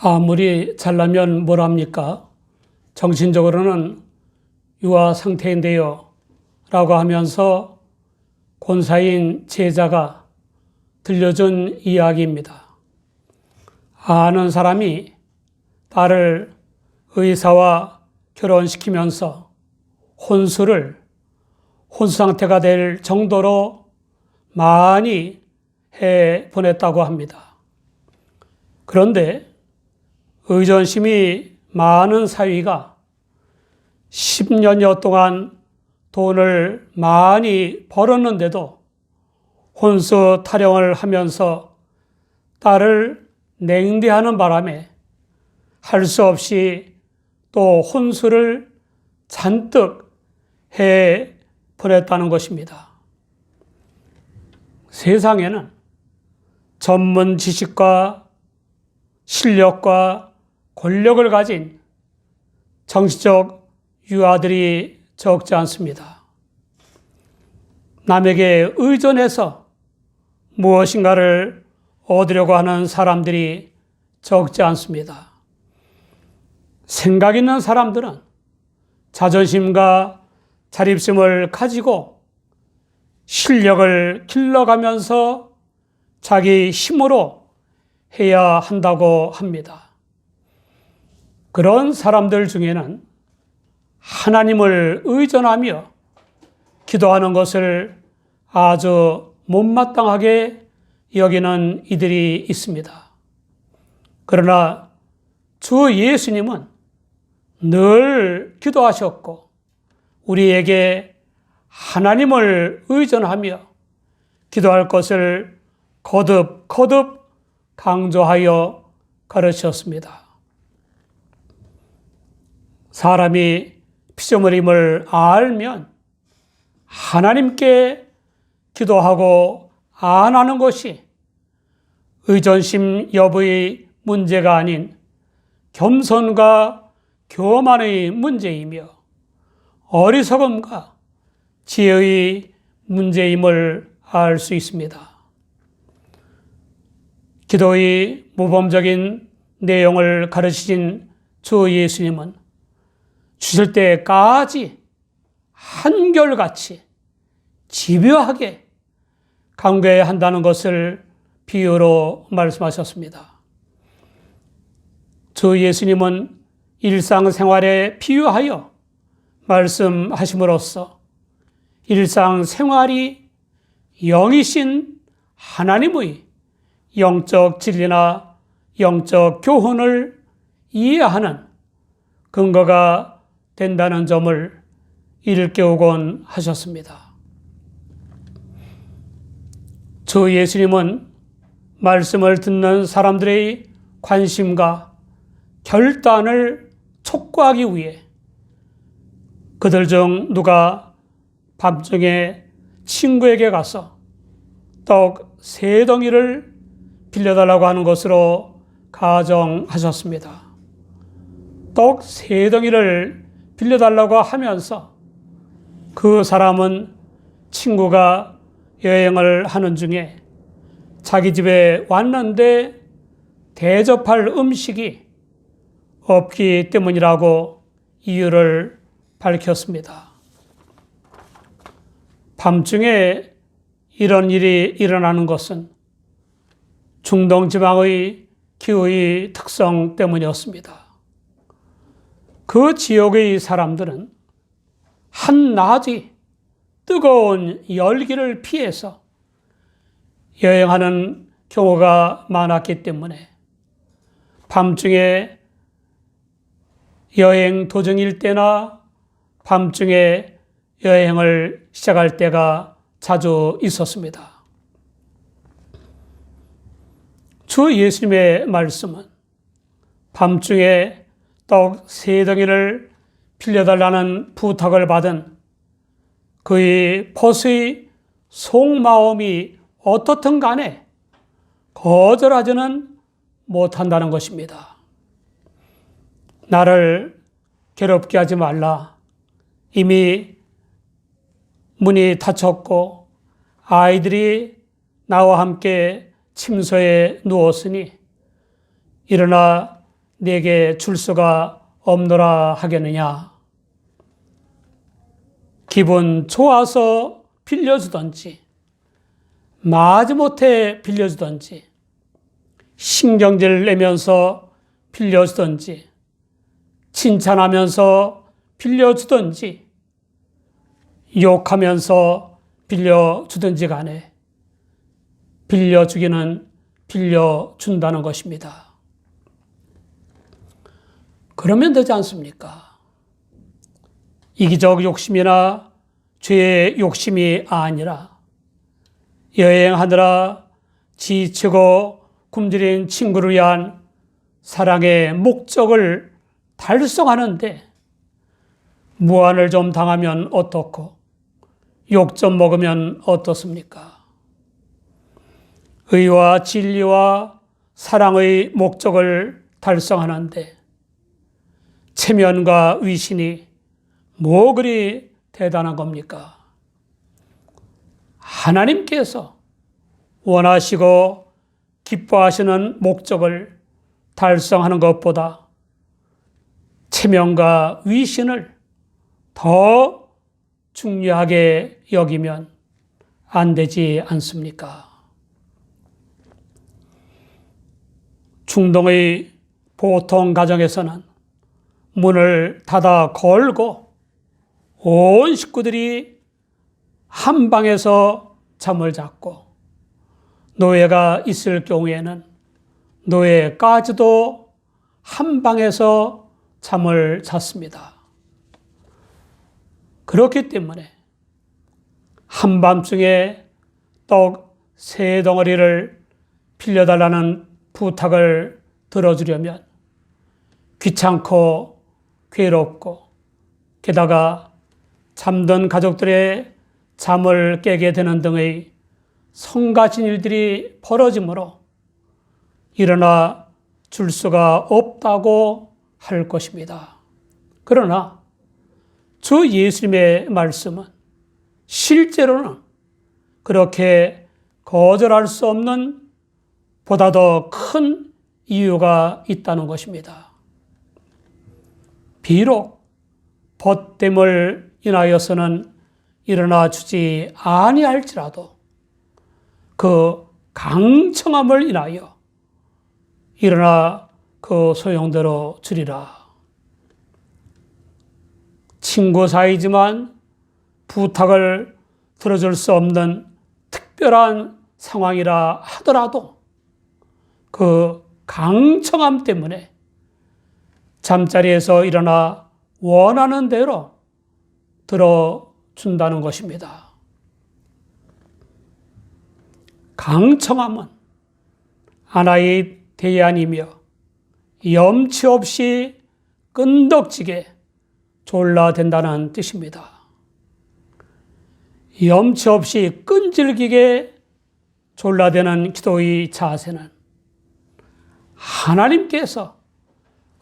아무리 잘나면 뭘 합니까? 정신적으로는 유아 상태인데요. 라고 하면서 권사인 제자가 들려준 이야기입니다. 아는 사람이 딸을 의사와 결혼시키면서 혼수 상태가 될 정도로 많이 해 보냈다고 합니다. 그런데 의존심이 많은 사위가 10년여 동안 돈을 많이 벌었는데도 혼수 타령을 하면서 딸을 냉대하는 바람에 할 수 없이 또 혼수를 잔뜩 해 보냈다는 것입니다. 세상에는 전문 지식과 실력과 권력을 가진 정치적 유아들이 적지 않습니다. 남에게 의존해서 무엇인가를 얻으려고 하는 사람들이 적지 않습니다. 생각 있는 사람들은 자존심과 자립심을 가지고 실력을 길러가면서 자기 힘으로 해야 한다고 합니다. 그런 사람들 중에는 하나님을 의존하며 기도하는 것을 아주 못마땅하게 여기는 이들이 있습니다. 그러나 주 예수님은 늘 기도하셨고 우리에게 하나님을 의존하며 기도할 것을 거듭 강조하여 가르쳤습니다. 사람이 피조물임을 알면 하나님께 기도하고 안 하는 것이 의존심 여부의 문제가 아닌 겸손과 교만의 문제이며 어리석음과 지혜의 문제임을 알 수 있습니다. 기도의 모범적인 내용을 가르치신 주 예수님은 주실 때까지 한결같이 집요하게 강구해야 한다는 것을 비유로 말씀하셨습니다. 주 예수님은 일상생활에 비유하여 말씀하심으로써 일상생활이 영이신 하나님의 영적 진리나 영적 교훈을 이해하는 근거가 된다는 점을 일깨우곤 하셨습니다. 주 예수님은 말씀을 듣는 사람들의 관심과 결단을 촉구하기 위해 그들 중 누가 밤중에 친구에게 가서 떡 3덩이를 빌려달라고 하는 것으로 가정하셨습니다. 떡 3덩이를 빌려달라고 하면서 그 사람은 친구가 여행을 하는 중에 자기 집에 왔는데 대접할 음식이 없기 때문이라고 이유를 밝혔습니다. 밤중에 이런 일이 일어나는 것은 중동 지방의 기후의 특성 때문이었습니다. 그 지역의 사람들은 한낮의 뜨거운 열기를 피해서 여행하는 경우가 많았기 때문에 밤중에 여행 도중일 때나 밤중에 여행을 시작할 때가 자주 있었습니다. 주 예수님의 말씀은 밤중에 떡 3덩이를 빌려달라는 부탁을 받은 그의 보스의 속마음이 어떻든 간에 거절하지는 못한다는 것입니다. 나를 괴롭게 하지 말라. 이미 문이 닫혔고 아이들이 나와 함께 침소에 누웠으니 일어나 내게 줄 수가 없노라 하겠느냐. 기분 좋아서 빌려주든지 마지못해 빌려주든지 신경질 내면서 빌려주든지 칭찬하면서 빌려주든지 욕하면서 빌려주든지 간에 빌려주기는 빌려준다는 것입니다. 그러면 되지 않습니까? 이기적 욕심이나 죄의 욕심이 아니라 여행하느라 지치고 굶주린 친구를 위한 사랑의 목적을 달성하는데 무안을 좀 당하면 어떻고 욕 좀 먹으면 어떻습니까? 의와 진리와 사랑의 목적을 달성하는데 체면과 위신이 뭐 그리 대단한 겁니까? 하나님께서 원하시고 기뻐하시는 목적을 달성하는 것보다 체면과 위신을 더 중요하게 여기면 안 되지 않습니까? 중동의 보통 가정에서는 문을 닫아 걸고 온 식구들이 한 방에서 잠을 잤고 노예가 있을 경우에는 노예까지도 한 방에서 잠을 잤습니다. 그렇기 때문에 한밤중에 떡 3덩어리를 빌려달라는 부탁을 들어주려면 귀찮고 괴롭고 게다가 잠든 가족들의 잠을 깨게 되는 등의 성가신 일들이 벌어지므로 일어나 줄 수가 없다고 할 것입니다. 그러나 주 예수님의 말씀은 실제로는 그렇게 거절할 수 없는 보다 더 큰 이유가 있다는 것입니다. 비록 벗됨을 인하여서는 일어나 주지 아니할지라도 그 강청함을 인하여 일어나 그 소용대로 주리라. 친구 사이지만 부탁을 들어줄 수 없는 특별한 상황이라 하더라도 그 강청함 때문에 잠자리에서 일어나 원하는 대로 들어준다는 것입니다. 강청함은 하나의 대안이며 염치 없이 끈덕지게 졸라댄다는 뜻입니다. 염치 없이 끈질기게 졸라대는 기도의 자세는 하나님께서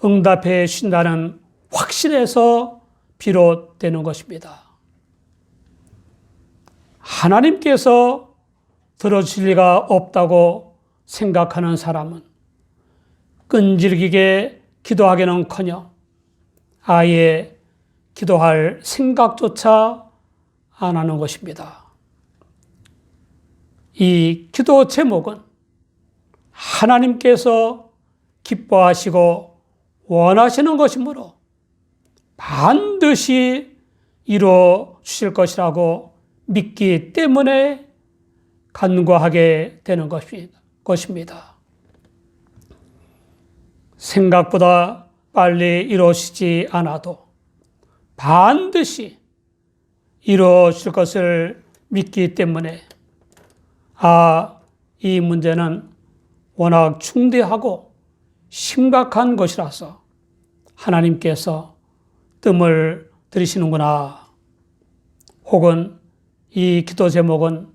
응답해 주신다는 확신에서 비롯되는 것입니다. 하나님께서 들어주실 리가 없다고 생각하는 사람은 끈질기게 기도하기는커녕 아예 기도할 생각조차 안 하는 것입니다. 이 기도 제목은 하나님께서 기뻐하시고 원하시는 것이므로 반드시 이루어 주실 것이라고 믿기 때문에 간구하게 되는 것입니다. 생각보다 빨리 이루어지지 않아도 반드시 이루어질 것을 믿기 때문에 이 문제는 워낙 중대하고 심각한 것이라서 하나님께서 뜸을 들이시는구나. 혹은 이 기도 제목은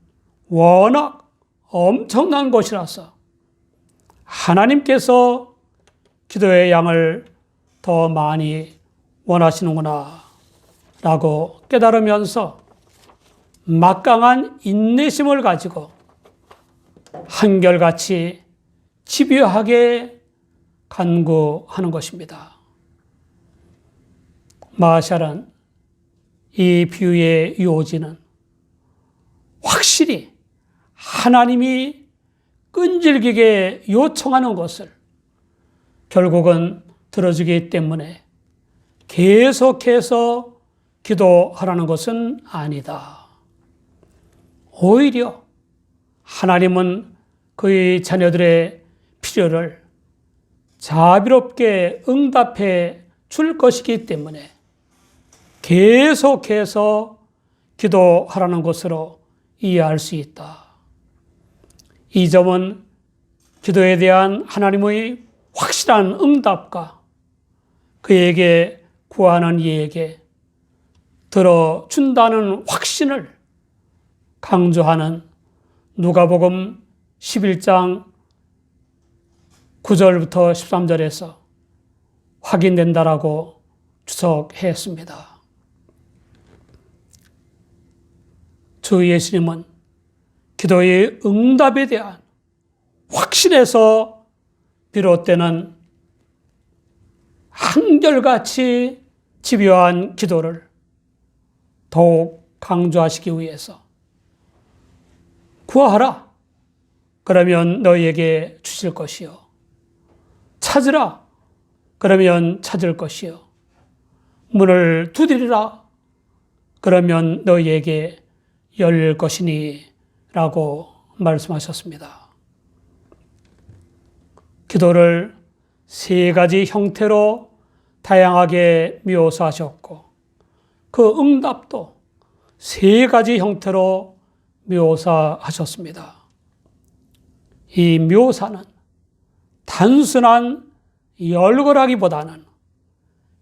워낙 엄청난 것이라서 하나님께서 기도의 양을 더 많이 원하시는구나 라고 깨달으면서 막강한 인내심을 가지고 한결같이 집요하게 간구하는 것입니다. 마샬은 이 비유의 요지는 확실히 하나님이 끈질기게 요청하는 것을 결국은 들어주기 때문에 계속해서 기도하라는 것은 아니다. 오히려 하나님은 그의 자녀들의 필요를 자비롭게 응답해 줄 것이기 때문에 계속해서 기도하라는 것으로 이해할 수 있다. 이 점은 기도에 대한 하나님의 확실한 응답과 그에게 구하는 이에게 들어준다는 확신을 강조하는 누가복음 11장 9절부터 13절에서 확인된다라고 주석했습니다. 주 예수님은 기도의 응답에 대한 확신에서 비롯되는 한결같이 집요한 기도를 더욱 강조하시기 위해서 구하라. 그러면 너희에게 주실 것이요. 찾으라. 그러면 찾을 것이요. 문을 두드리라. 그러면 너희에게 열릴 것이니 라고 말씀하셨습니다. 기도를 세 가지 형태로 다양하게 묘사하셨고 그 응답도 세 가지 형태로 묘사하셨습니다. 이 묘사는 단순한 열거라기보다는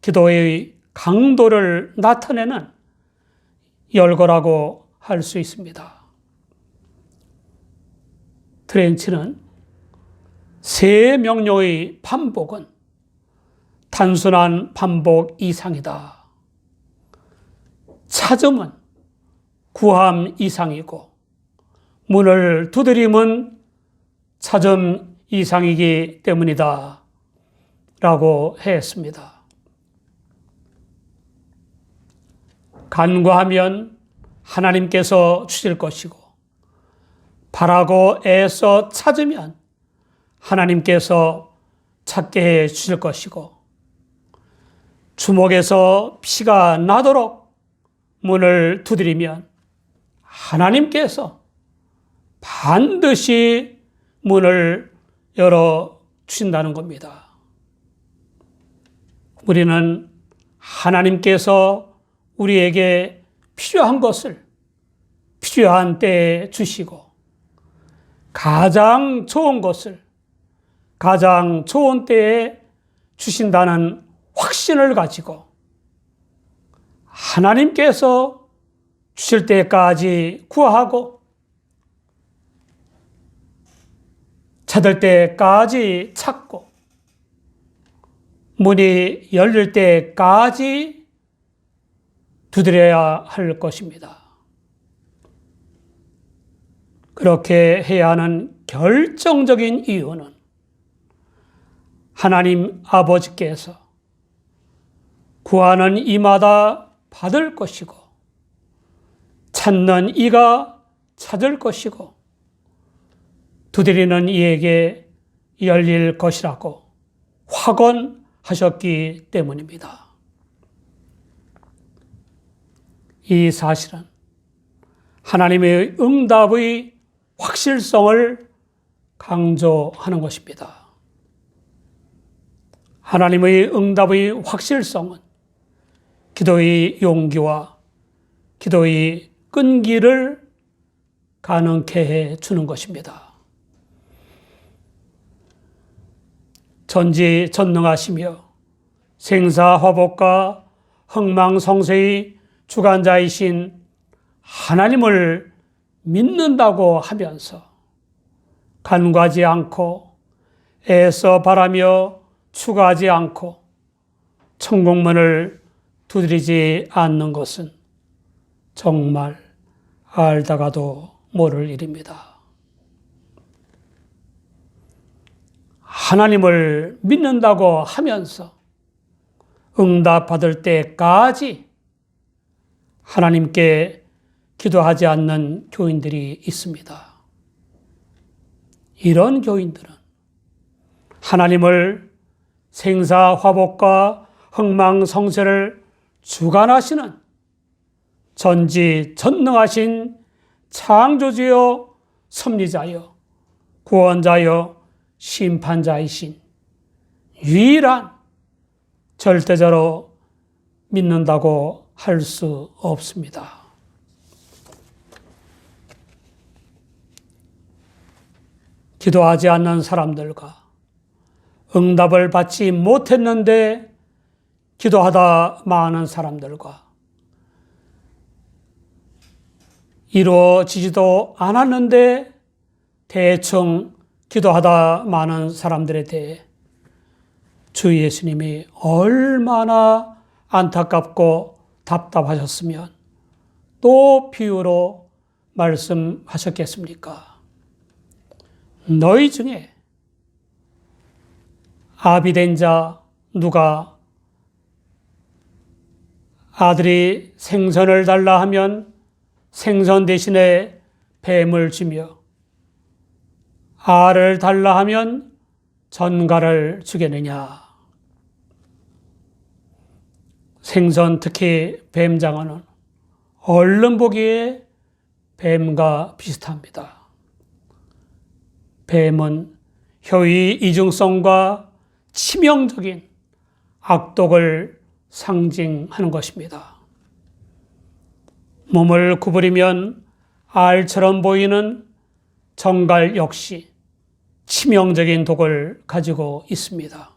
기도의 강도를 나타내는 열거라고 할 수 있습니다. 트렌치는 세 명령의 반복은 단순한 반복 이상이다. 찾음은 구함 이상이고 문을 두드림은 찾음 이상이기 때문이다 라고 했습니다. 간구하면 하나님께서 주실 것이고 바라고 애써 찾으면 하나님께서 찾게 해 주실 것이고 주먹에서 피가 나도록 문을 두드리면 하나님께서 반드시 문을 열어 주신다는 겁니다. 우리는 하나님께서 우리에게 필요한 것을 필요한 때에 주시고 가장 좋은 것을 가장 좋은 때에 주신다는 확신을 가지고 하나님께서 주실 때까지 구하고 찾을 때까지 찾고 문이 열릴 때까지 두드려야 할 것입니다. 그렇게 해야 하는 결정적인 이유는 하나님 아버지께서 구하는 이마다 받을 것이고 찾는 이가 찾을 것이고 두드리는 이에게 열릴 것이라고 확언하셨기 때문입니다. 이 사실은 하나님의 응답의 확실성을 강조하는 것입니다. 하나님의 응답의 확실성은 기도의 용기와 기도의 끈기를 가능케 해 주는 것입니다. 전지전능하시며 생사화복과 흥망성쇠의 주관자이신 하나님을 믿는다고 하면서 간구하지 않고 애써 바라며 추구하지 않고 천국문을 두드리지 않는 것은 정말 알다가도 모를 일입니다. 하나님을 믿는다고 하면서 응답받을 때까지 하나님께 기도하지 않는 교인들이 있습니다. 이런 교인들은 하나님을 생사화복과 흥망성쇠를 주관하시는 전지전능하신 창조주여 섭리자여 구원자여 심판자이신 유일한 절대자로 믿는다고 할 수 없습니다. 기도하지 않는 사람들과 응답을 받지 못했는데 기도하다 망하는 사람들과 이루어지지도 않았는데 대충 기도하다 많은 사람들에 대해 주 예수님이 얼마나 안타깝고 답답하셨으면 또 비유로 말씀하셨겠습니까? 너희 중에 아비된 자 누가 아들이 생선을 달라 하면 생선 대신에 뱀을 주며 알을 달라 하면 전갈을 주겠느냐. 생선, 특히 뱀장어는 얼른 보기에 뱀과 비슷합니다. 뱀은 효의 이중성과 치명적인 악독을 상징하는 것입니다. 몸을 구부리면 알처럼 보이는 정갈 역시 치명적인 독을 가지고 있습니다.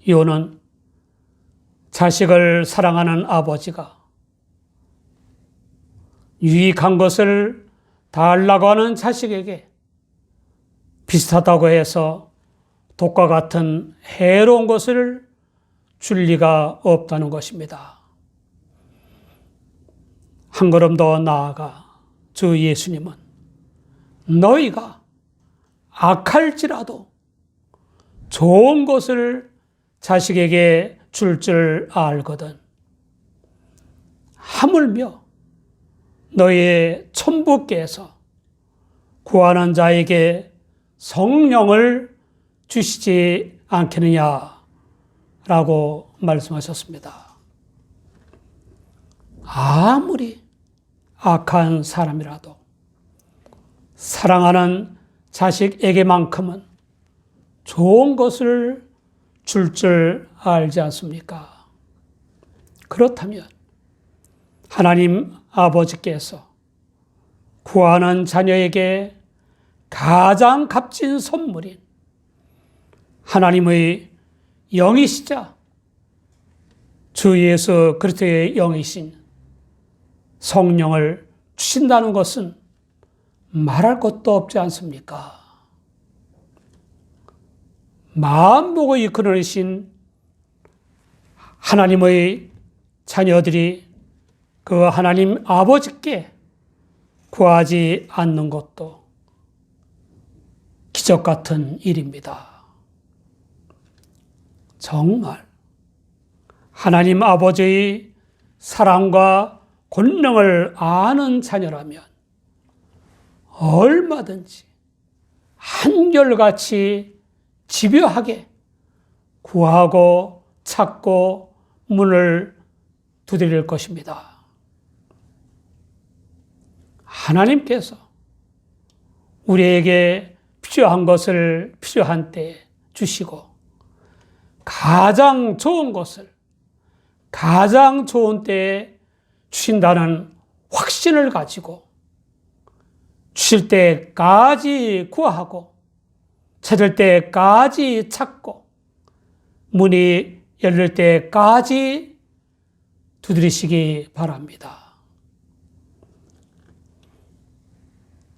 요는 자식을 사랑하는 아버지가 유익한 것을 달라고 하는 자식에게 비슷하다고 해서 독과 같은 해로운 것을 줄 리가 없다는 것입니다. 한 걸음 더 나아가 주 예수님은 너희가 악할지라도 좋은 것을 자식에게 줄 알거든 하물며 너희의 천부께서 구하는 자에게 성령을 주시지 않겠느냐라고 말씀하셨습니다. 아무리 악한 사람이라도 사랑하는 자식에게만큼은 좋은 것을 줄 알지 않습니까? 그렇다면 하나님 아버지께서 구하는 자녀에게 가장 값진 선물인 하나님의 영이시자 주 예수 그리스도의 영이신 성령을 주신다는 것은 말할 것도 없지 않습니까? 마음 보고 이끌어내신 하나님의 자녀들이 그 하나님 아버지께 구하지 않는 것도 기적 같은 일입니다. 정말 하나님 아버지의 사랑과 권능을 아는 자녀라면 얼마든지 한결같이 집요하게 구하고 찾고 문을 두드릴 것입니다. 하나님께서 우리에게 필요한 것을 필요한 때에 주시고 가장 좋은 것을 가장 좋은 때에 주신다는 확신을 가지고 주실 때까지 구하고 찾을 때까지 찾고 문이 열릴 때까지 두드리시기 바랍니다.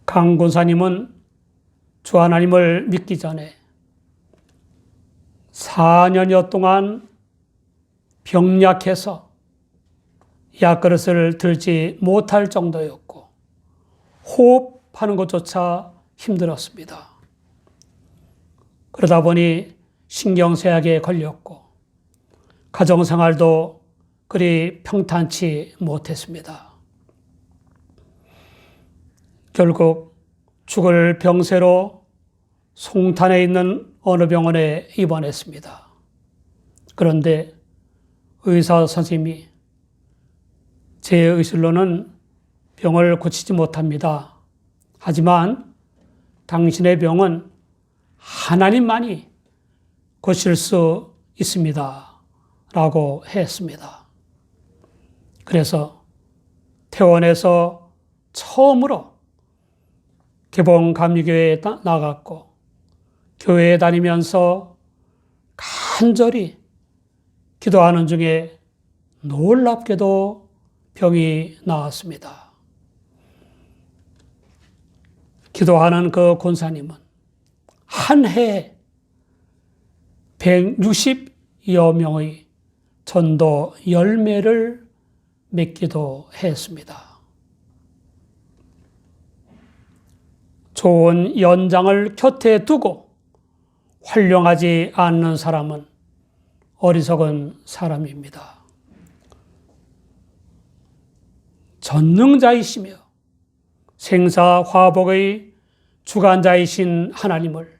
강 권사님은 주 하나님을 믿기 전에 4년여 동안 병약해서 약그릇을 들지 못할 정도였고 호흡하는 것조차 힘들었습니다. 그러다 보니 신경쇠약에 걸렸고 가정생활도 그리 평탄치 못했습니다. 결국 죽을 병세로 송탄에 있는 어느 병원에 입원했습니다. 그런데 의사 선생님이 제 의술로는 병을 고치지 못합니다. 하지만 당신의 병은 하나님만이 고칠 수 있습니다. 라고 했습니다. 그래서 퇴원해서 처음으로 개봉감리교회에 나갔고 교회에 다니면서 간절히 기도하는 중에 놀랍게도 병이 나았습니다. 기도하는 그 권사님은 한 해에 160여 명의 전도 열매를 맺기도 했습니다. 좋은 연장을 곁에 두고 활용하지 않는 사람은 어리석은 사람입니다. 전능자이시며 생사화복의 주관자이신 하나님을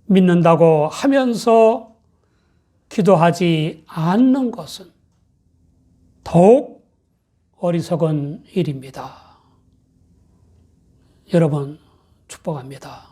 믿는다고 하면서 기도하지 않는 것은 더욱 어리석은 일입니다. 여러분 축복합니다.